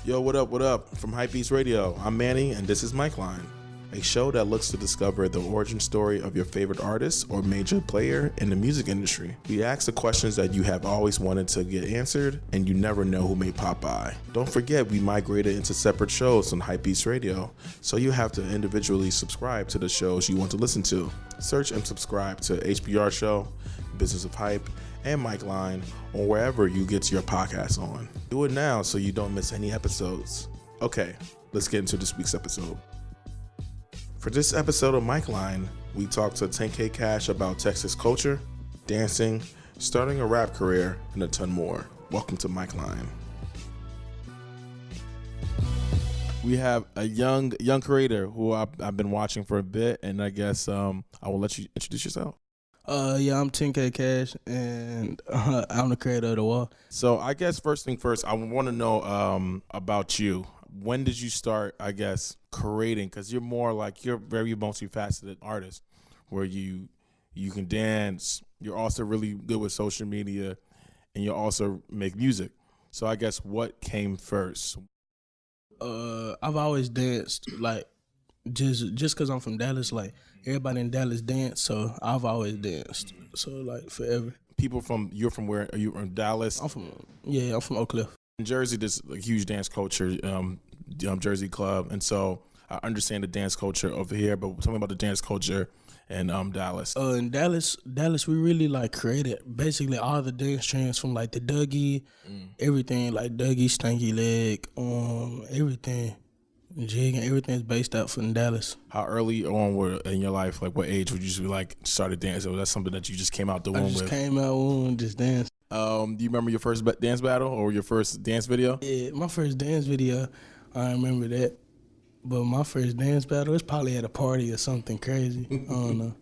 Yo, what up, what up? From HYPEBEAST Radio, I'm Manny, and this is Mic Line, a show that looks to discover the origin story of your favorite artist or major player in the music industry. We ask the questions that you have always wanted to get answered, and you never know who may pop by. Don't forget, we migrated into separate shows on HYPEBEAST Radio, so you have to individually subscribe to the shows you want to listen to. Search and subscribe to HBR Show, Business of Hype, and Mic Line, or wherever you get your podcasts on. Do it now so you don't miss any episodes. Okay, let's get into this week's episode. For this episode of Mic Line, we talk to 10k.Caash about Texas culture, dancing, starting a rap career, and a ton more. Welcome to Mic Line. We have a young creator who I've been watching for a bit, and I guess I will let you introduce yourself. Yeah, I'm 10k.Caash, and I'm the creator of the Woah. So I guess first thing first, I want to know about you. When did you start, I guess, creating? Because you're very multifaceted artist, where you can dance, you're also really good with social media, and you also make music. So I guess what came first? I've always danced, like, just because I'm from Dallas, like, everybody in Dallas dance, so I've always danced, so, like, forever. You're from where? Are you from Dallas? I'm from Oak Cliff. In Jersey, there's a huge dance culture, Jersey Club, and so I understand the dance culture over here, but tell me about the dance culture in Dallas. In Dallas, we really, like, created basically all the dance trends from, like, the dougie, everything, like dougie, stanky, legg, everything. Jig and everything's based out from Dallas. How early on in your life, like what age would you be like started dancing? Was that something that you just came out the womb with? I just came out womb and just danced. Do you remember your first dance battle or your first dance video? Yeah, my first dance video, I remember that. But my first dance battle was probably at a party or something crazy. I don't know.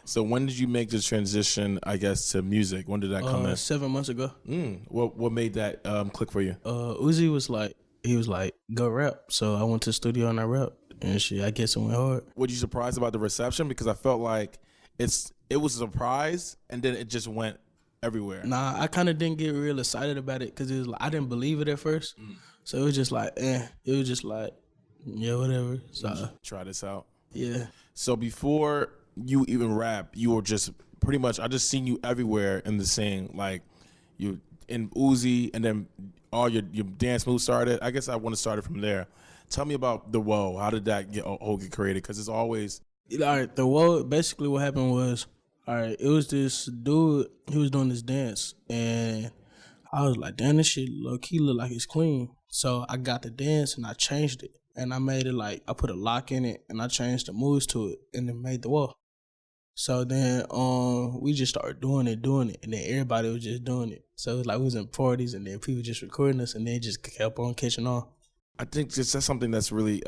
So when did you make the transition, I guess, to music? When did that come in? 7 months ago. What made that click for you? Uzi was like, go rap. So I went to the studio and I rapped. And shit, I guess it went hard. Were you surprised about the reception? Because I felt like it was a surprise and then it just went everywhere. Nah, I kind of didn't get real excited about it because it was like, I didn't believe it at first. So it was just like, It was just like, yeah, whatever. So try this out. Yeah. So before you even rap, you were just pretty much, I just seen you everywhere in the scene. Like you in Uzi, and then all your dance moves started. I guess I want to start it from there. Tell me about the Woah. How did that get created? Because it's always... All right, the Woah, basically what happened was, all right, it was this dude, he was doing this dance, and I was like, damn, this shit low-key look like it's clean. So I got the dance, and I changed it, and I made it like, I put a lock in it, and I changed the moves to it, and then made the Woah. So then we just started doing it, and then everybody was just doing it. So it was like we was in parties, and then people just recording us, and they just kept on catching on. I think that's something that's really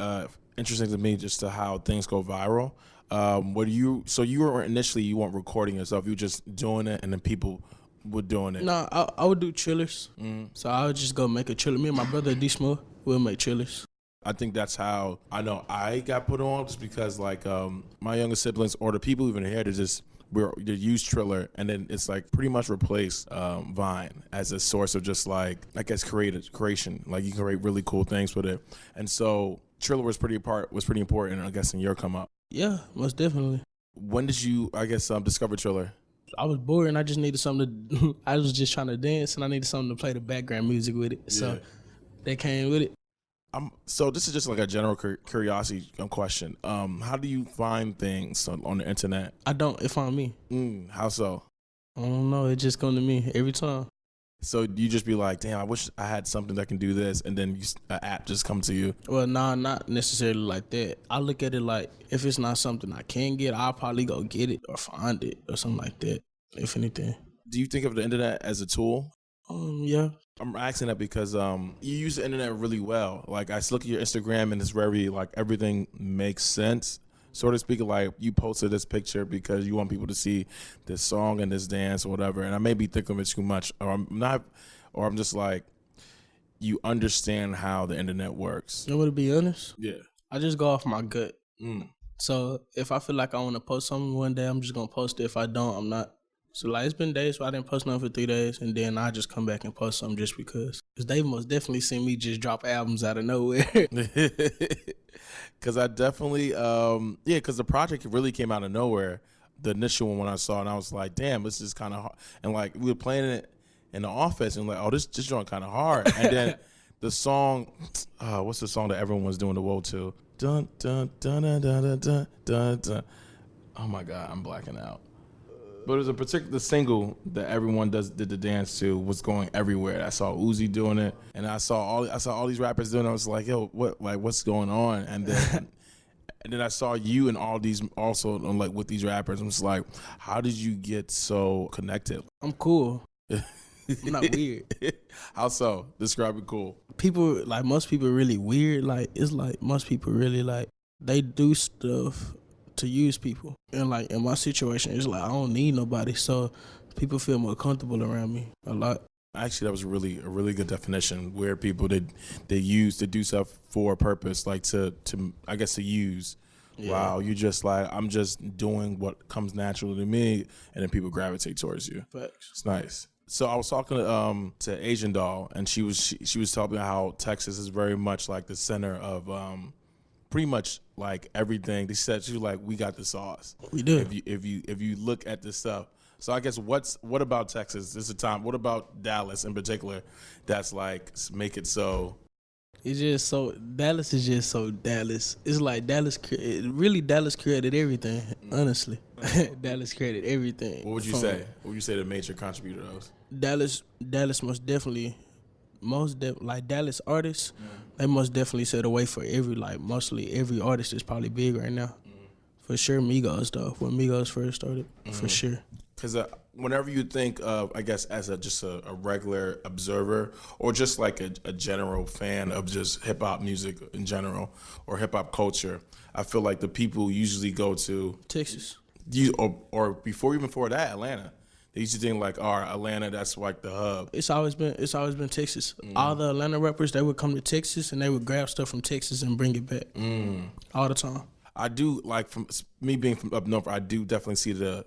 interesting to me, just to how things go viral. You were initially, you weren't recording yourself, you were just doing it, and then people were doing it. No, I would do Trillers. So I would just go make a Triller. Me and my brother D Small, we'll make Trillers. I think that's how I know I got put on, just because like my younger siblings or the people even here, they use Triller, and then it's like pretty much replace Vine as a source of just like, I guess, creation. Like you can create really cool things with it, and so Triller was pretty important, I guess, in your come up. Yeah, most definitely. When did you, I guess, discover Triller? I was bored and I just needed something to. I was just trying to dance, and I needed something to play the background music with it. So they came with it. So this is just like a general curiosity question. How do you find things on the internet? I don't. It found me. How so? I don't know. It just come to me every time. So you just be like, damn, I wish I had something that can do this, and then an app just come to you? Well, nah, not necessarily like that. I look at it like, if it's not something I can get, I'll probably go get it or find it or something like that, if anything. Do you think of the internet as a tool? Yeah. I'm asking that because you use the internet really well. Like, I look at your Instagram, and it's very, like, everything makes sense, so to speak. Like, you posted this picture because you want people to see this song and this dance or whatever, and I may be thinking of it too much, or I'm not, or I'm just like, you understand how the internet works. You want to be honest? Yeah. I just go off my gut. So if I feel like I want to post something one day, I'm just going to post it. If I don't, I'm not. So like it's been days where I didn't post nothing for 3 days, and then I just come back and post something just because. Cause they most definitely seen me just drop albums out of nowhere. Cause I definitely, cause the project really came out of nowhere. The initial one when I saw it, and I was like, damn, this is kind of hard. And like we were playing it in the office, and like, oh, this joint kind of hard. And then the song, what's the song that everyone was doing the Woah to? Dun dun dun dun dun dun dun dun. Oh my God, I'm blacking out. But there's a particular single that everyone did the dance to was going everywhere. I saw Uzi doing it, and I saw all these rappers doing it. I was like, yo, what's going on? And then I saw you and all these also like with these rappers. I'm just like, how did you get so connected? I'm cool. I'm not weird. How so? Describe it cool. People, like most people really weird. Like it's like most people really like they do stuff to use people. And like in my situation, it's like I don't need nobody. So people feel more comfortable around me a lot. Actually, that was a really good definition where people they do stuff for a purpose, like to I guess to use. Yeah. Wow, you just like I'm just doing what comes naturally to me, and then people gravitate towards you. Facts. It's nice. So I was talking to Asian Doll, and she was talking about how Texas is very much like the center of pretty much like everything. She said she was like, we got the sauce. We do. If you look at this stuff. So I guess what about Texas? This is a time. What about Dallas in particular? That's like make it so. It's just so Dallas is just so Dallas. It's like Dallas created everything. Honestly, Dallas created everything. What would you say? What would you say the major contributor of? Dallas most definitely, like Dallas artists, they most definitely set away for mostly every artist is probably big right now. For sure, Migos though. When Migos first started, for sure. Because whenever you think of, I guess, as just a regular observer or just like a general fan of just hip hop music in general or hip hop culture, I feel like the people usually go to Texas. Or before that, Atlanta. They used to think like, Atlanta, that's like the hub. It's always been Texas. All the Atlanta rappers, they would come to Texas and they would grab stuff from Texas and bring it back all the time. I do, like, from me being from up north, I do definitely see the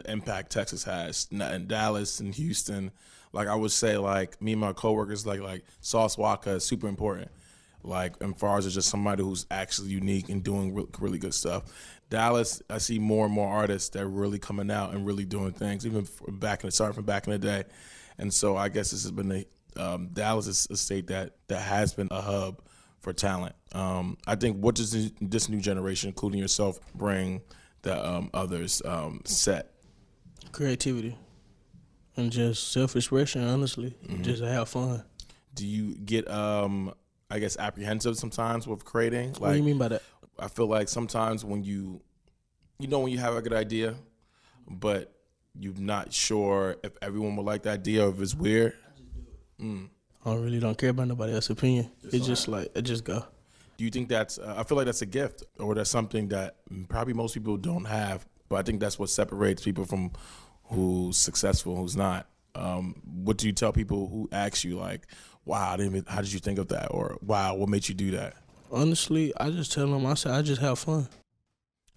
impact Texas has in Dallas and Houston. Like I would say, like me and my coworkers, like Sauce Walker is super important. Like as far as just somebody who's actually unique and doing really good stuff. Dallas, I see more and more artists that are really coming out and really doing things, even starting from back in the day. And so I guess this has been Dallas is a state that has been a hub for talent. I think what does this new generation, including yourself, bring that others set? Creativity and just self-expression, honestly. Just to have fun. Do you get, I guess, apprehensive sometimes with creating? Like, what do you mean by that? I feel like sometimes when you have a good idea, but you're not sure if everyone will like the idea or if it's weird. I really don't care about nobody else's opinion. It's just like, it just go. Do you think that's, I feel like that's a gift or that's something that probably most people don't have, but I think that's what separates people from who's successful, who's not. What do you tell people who ask you like, wow, how did you think of that? Or wow, what made you do that? Honestly, I just tell them, I say, I just have fun.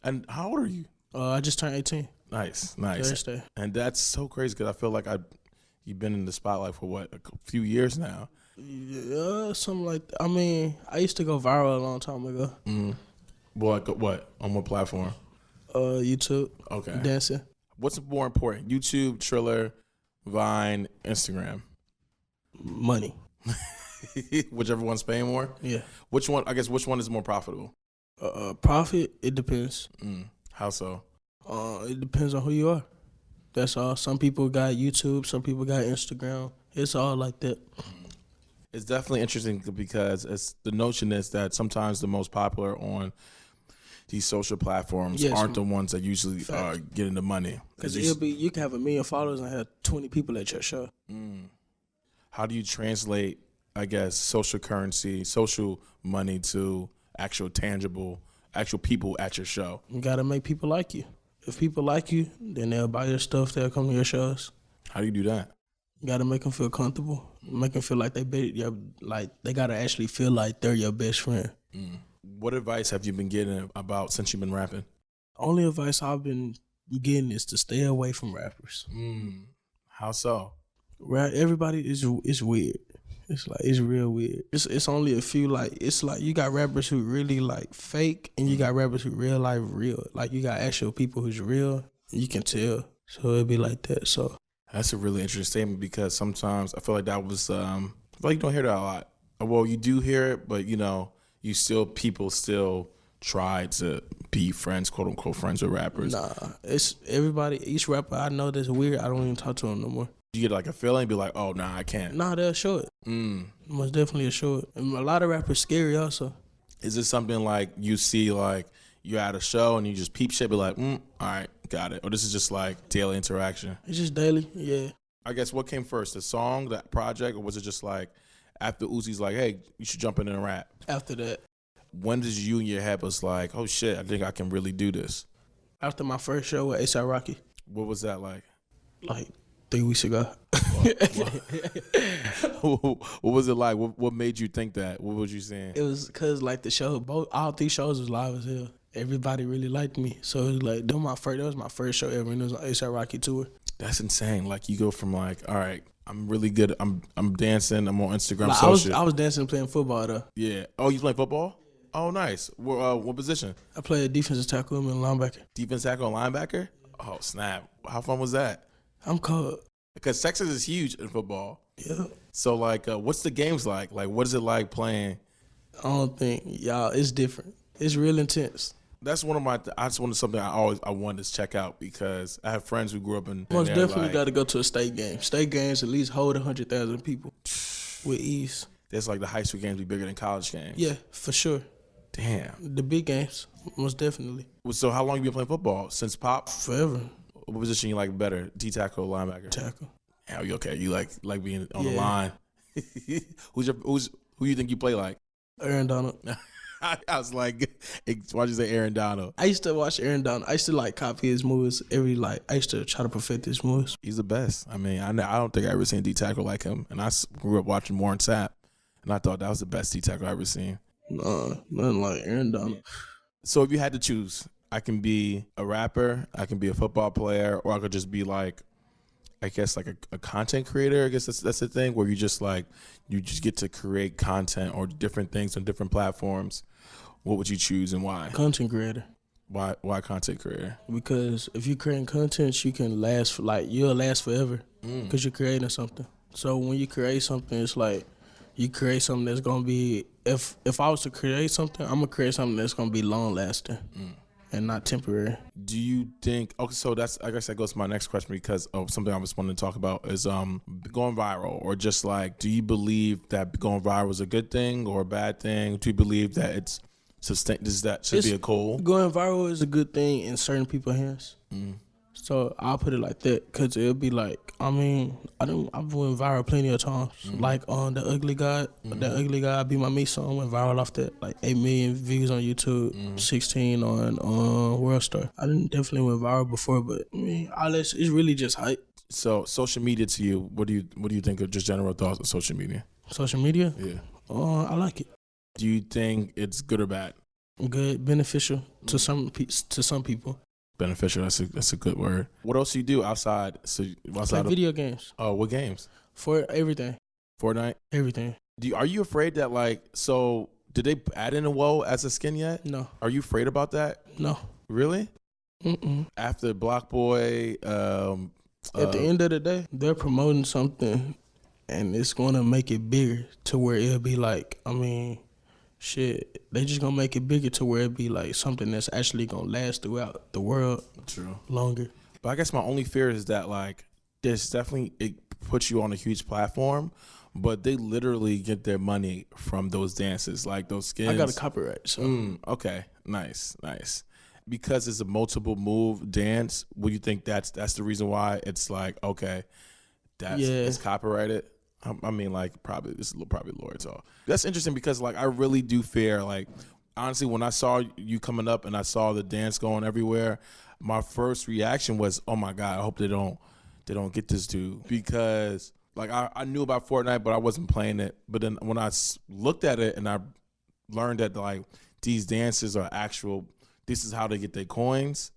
And how old are you? I just turned 18. Nice. Thursday. And that's so crazy because I feel like you've been in the spotlight for what, a few years now? Yeah, something like that. I mean, I used to go viral a long time ago. What? On what platform? YouTube. Okay. Dancing. What's more important? YouTube, Triller, Vine, Instagram? Money. Whichever one's paying more? Yeah. Which one is more profitable? Profit, it depends. How so? It depends on who you are. That's all. Some people got YouTube, some people got Instagram. It's all like that. It's definitely interesting because the notion is that sometimes the most popular these social platforms aren't the ones that usually are getting the money. Because you can have 1 million followers and have 20 people at your show. How do you translate, I guess, social currency, social money to actual people at your show? You got to make people like you. If people like you, then they'll buy your stuff, they'll come to your shows. How do you do that? You got to make them feel comfortable. Make them feel like they got to actually feel like they're your best friend. What advice have you been getting since you've been rapping? Only advice I've been getting is to stay away from rappers. How so? Everybody is weird. It's real weird. It's only a few, like, it's like you got rappers who really like fake, and you got rappers who real life real. Like, you got actual people who's real, and you can tell. So it'd be like that. So that's a really interesting statement, because sometimes I feel like that was I feel like you don't hear that a lot. Well, you do hear it, but people still try to be friends, quote unquote friends with rappers. Nah, it's everybody. Each rapper I know that's weird, I don't even talk to them no more. You get like a feeling, be like, oh, nah, I can't. Nah, they'll show it. Most definitely show it. And a lot of rappers scary also. Is this something like you see, like you're at a show and you just peep shit, be like, all right, got it? Or this is just like daily interaction? It's just daily, yeah. I guess what came first, the song, that project, or was it just like after Uzi's like, hey, you should jump in and rap? After that. When did you in your head was like, oh shit, I think I can really do this? After my first show with A$AP Rocky. What was that like? Like 3 weeks ago. What was it like? What made you think that? What was you saying? It was because like the show, all 3 shows was live as hell. Everybody really liked me. So it was like, that was my first show ever, and it was on A$AP Rocky tour. That's insane. Like, you go from like, all right, I'm really good. I'm dancing. I'm on Instagram. Like, I was dancing and playing football though. Yeah. Oh, you play football? Oh, nice. What position? I played defensive tackle and linebacker. Defense tackle and linebacker? Oh, snap. How fun was that? I'm cold. Because Texas is huge in football. Yeah. So, like, what's the games like? Like, what is it like playing? I don't think, y'all, it's different. It's real intense. That's one of my. I just wanted something I wanted to check out, because I have friends who grew up in. Most definitely like, got to go to a state game. State games at least hold 100,000 people with ease. There's like the high school games be bigger than college games. Yeah, for sure. Damn. The big games, most definitely. So how long you been playing football? Since Pop? Forever. What position you like better? D-tackle or linebacker? Tackle. Yeah, you okay? You like being on the line. Who you think you play like? Aaron Donald. I was like, why'd you say Aaron Donald? I used to watch Aaron Donald. I used to like copy his moves I used to try to perfect his moves. He's the best. I mean, I don't think I ever seen a D-tackle like him. And I grew up watching Warren Sapp, and I thought that was the best D-tackle I ever seen. Nah, nothing like Aaron Donald. So if you had to choose, I can be a rapper, I can be a football player, or I could just be like, I guess like a content creator. I guess that's the thing, where you just get to create content or different things on different platforms. What would you choose and why? Content creator. Why content creator? Because if you're creating content, you can last you'll last forever because you're creating something. So when you create something, it's like you create something that's gonna be. If I was to create something, I'm gonna create something that's gonna be long lasting. And not temporary. Do you think? Okay, so I guess that goes to my next question, because of something I was wanting to talk about is going viral, or just like, do you believe that going viral is a good thing or a bad thing? Do you believe that it's should be a goal? Going viral is a good thing in certain people's hands. So I'll put it like that, because it'll be like, I mean, I've went viral plenty of times. Like on the Ugly God, that Ugly God Be My Me song went viral off that, like 8 million views on YouTube, 16 on World Star. I definitely went viral before, but I mean, it's really just hype. So social media to you, what do you think of just general thoughts of social media? Social media? Yeah. I like it. Do you think it's good or bad? Good, beneficial to some people. Beneficial. That's a good word. What else do you do outside? Play video games. Oh, what games? For everything. Fortnite. Everything. Are you afraid that did they add in a Woah as a skin yet? No. Are you afraid about that? No. Really? After Block Boy. At the end of the day, they're promoting something, and it's gonna make it bigger to where it'll be like, I mean, shit, they just gonna make it bigger to where it be like something that's actually gonna last throughout the world. True. Longer. But I guess my only fear is that there's definitely, it puts you on a huge platform, but they literally get their money from those dances, like those skins. I got a copyright. So. Okay, nice. Because it's a multiple move dance, would you think that's the reason why it's like, okay, it's copyrighted? I mean, probably this is probably lawyer talk. That's interesting, because I really do fear, honestly, when I saw you coming up and I saw the dance going everywhere, my first reaction was, oh my God, I hope they don't get this dude, because I knew about Fortnite, but I wasn't playing it. But then when I looked at it and I learned that these dances are actual, this is how they get their coins,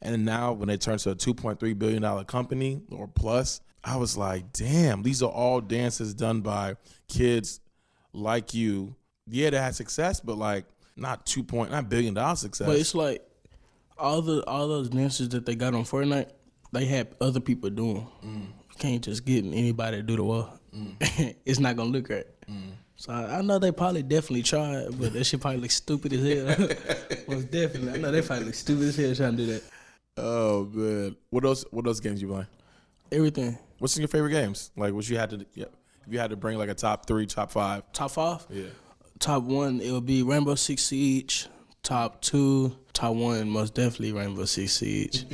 And now when they turn to a $2.3 billion company or plus, I was like, damn, these are all dances done by kids like you. Yeah, they had success, but like not $2.9 billion success. But it's like all those dances that they got on Fortnite, they had other people doing. You can't just get anybody to do the work. It's not gonna look right. So I know they probably definitely tried, but that shit probably look stupid as hell. Most definitely, I know they probably look stupid as hell trying to do that. Oh man, what else games you play? Everything. What's in your favorite games? Like, what you had to, if you had to bring like a top 3, top 5. Top 5? Yeah. Top 1, it would be Rainbow Six Siege. Top 2, top 1, most definitely Rainbow Six Siege.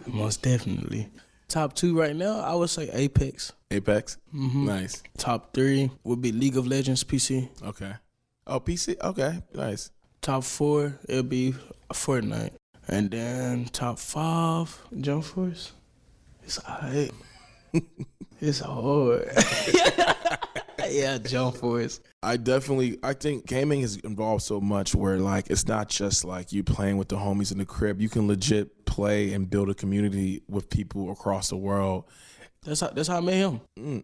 Most definitely. Top 2 right now, I would say Apex. Apex? Nice. Top 3 would be League of Legends PC. Okay. Oh, PC? Okay, nice. Top 4, it would be Fortnite. And then top 5, Jump Force. It's alright. It's hard. Yeah, Jump Force. I think gaming has evolved so much where like it's not just like you playing with the homies in the crib. You can legit play and build a community with people across the world. That's how I met him. We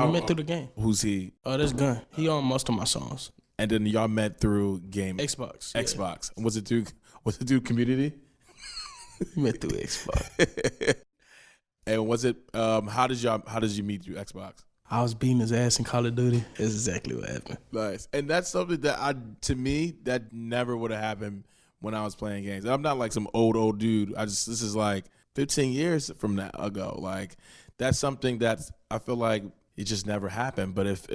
met through the game. Who's he? Oh, that's Gun. He on most of my songs. And then y'all met through gaming. Xbox. Xbox. Was it through community? We met through Xbox. And was it how did you meet through Xbox? I was beating his ass in Call of Duty. That's exactly what happened. Nice. And that's something that to me that never would have happened when I was playing games. I'm not like some old dude. This is like 15 years from that ago. Like that's something that I feel like it just never happened. But if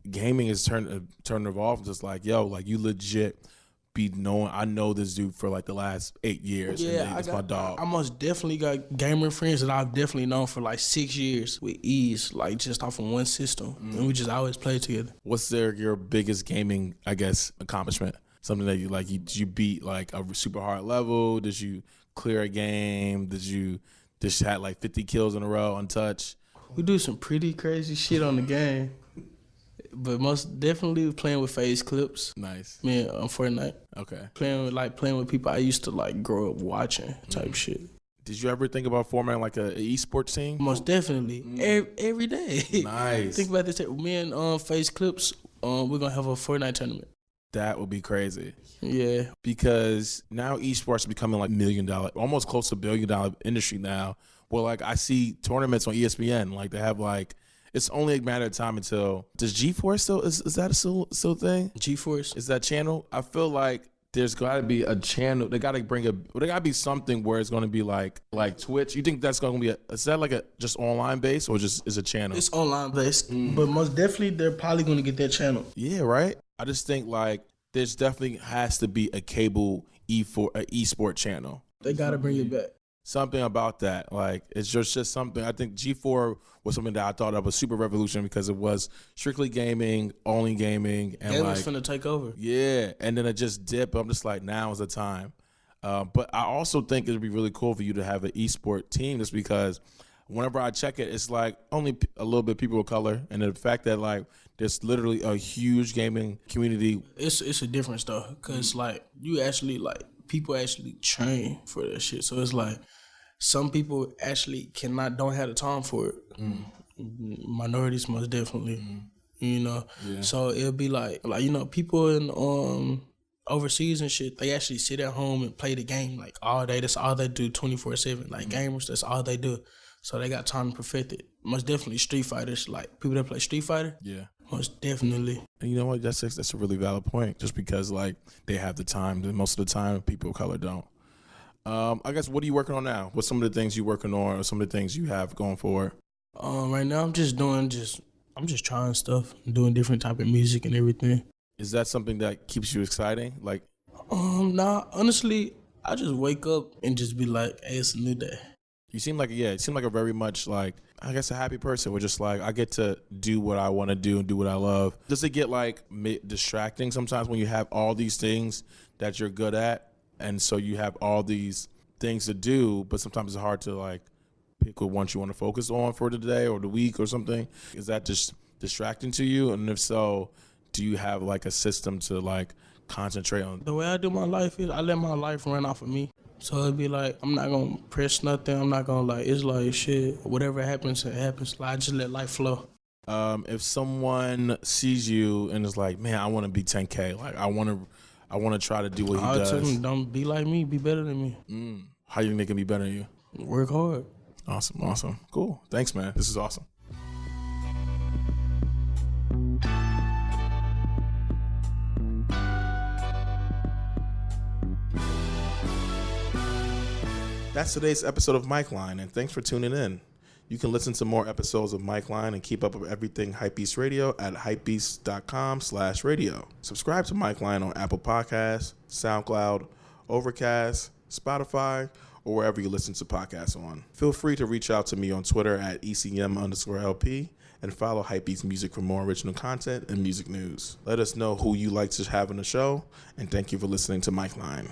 gaming is turned evolved, just like yo, like you legit be knowing. I know this dude for like the last 8 years. Yeah, and my dog. I most definitely got gamer friends that I've definitely known for like 6 years with ease, like just off of one system, and we just always play together. What's your biggest gaming, I guess, accomplishment? Something that you like? Did you beat like a super hard level? Did you clear a game? Did you just had like 50 kills in a row untouched? We do some pretty crazy shit on the game. But most definitely playing with phase clips. Nice. Man, on Fortnite. Okay. Playing with people I used to like grow up watching type shit. Did you ever think about forming like a eSports team? Most definitely. Every day. Nice. Think about this. Me and phase clips, we're gonna have a Fortnite tournament. That would be crazy. Yeah. Because now eSports is becoming like $1 million, almost close to $1 billion industry now. Well, like I see tournaments on ESPN, like they have like. It's only a matter of time until does G-Force still is that still a thing? G-Force Is that channel? I feel like there's got to be a channel. They got to there got to be something where it's going to be like Twitch. You think that's going to be is that like a just online base or just is a channel? It's online based, but most definitely they're probably going to get that channel. Yeah, right. I just think like there's definitely has to be a cable eSport channel. They got to bring it back. Something about that, like it's just something. I think G4 was something that I thought of a super revolution because it was strictly gaming, only gaming, and Gamers like finna take over. Yeah, and then it just dipped. I'm just like, now is the time. But I also think it'd be really cool for you to have an esport team, just because whenever I check it, it's like only a little bit people of color, and the fact that like there's literally a huge gaming community. It's a difference though, cause like you actually like people actually train for that shit. So it's like. Some people actually don't have the time for it. Minorities most definitely, you know. Yeah. So it'll be like you know, people in overseas and shit. They actually sit at home and play the game like all day. That's all they do 24/7. Like gamers, that's all they do. So they got time to perfect it. Most definitely Street Fighters, like people that play Street Fighter. Yeah. Most definitely. And you know what? That's a really valid point. Just because like they have the time, most of the time people of color don't. I guess what are you working on now? What's some of the things you're working on or some of the things you have going forward? Right now I'm just trying stuff, doing different type of music and everything. Is that something that keeps you exciting? Like nah, honestly, I just wake up and just be like, hey, it's a new day. You seem like a very much like, I guess, a happy person. We're just like, I get to do what I want to do and do what I love. Does it get like distracting sometimes when you have all these things that you're good at? And so you have all these things to do, but sometimes it's hard to like pick what ones you want to focus on for the day or the week or something. Is that just distracting to you? And if so, do you have like a system to like concentrate on? The way I do my life is I let my life run off of me. So it'd be like, I'm not gonna press nothing. I'm not gonna like, it's like shit, whatever happens, it happens. Like, I just let life flow. If someone sees you and is like, man, I want to be 10K. Like, I want to try to do what he does. Tell them, don't be like me, be better than me. How you think they can be better than you? Work hard. Awesome. Cool. Thanks, man. This is awesome. That's today's episode of Mic Line, and thanks for tuning in. You can listen to more episodes of Mic Line and keep up with everything HYPEBEAST Radio at HYPEBEAST.com/radio. Subscribe to Mic Line on Apple Podcasts, SoundCloud, Overcast, Spotify, or wherever you listen to podcasts on. Feel free to reach out to me on Twitter at ECM_LP and follow HYPEBEAST Music for more original content and music news. Let us know who you like to have on the show, and thank you for listening to Mic Line.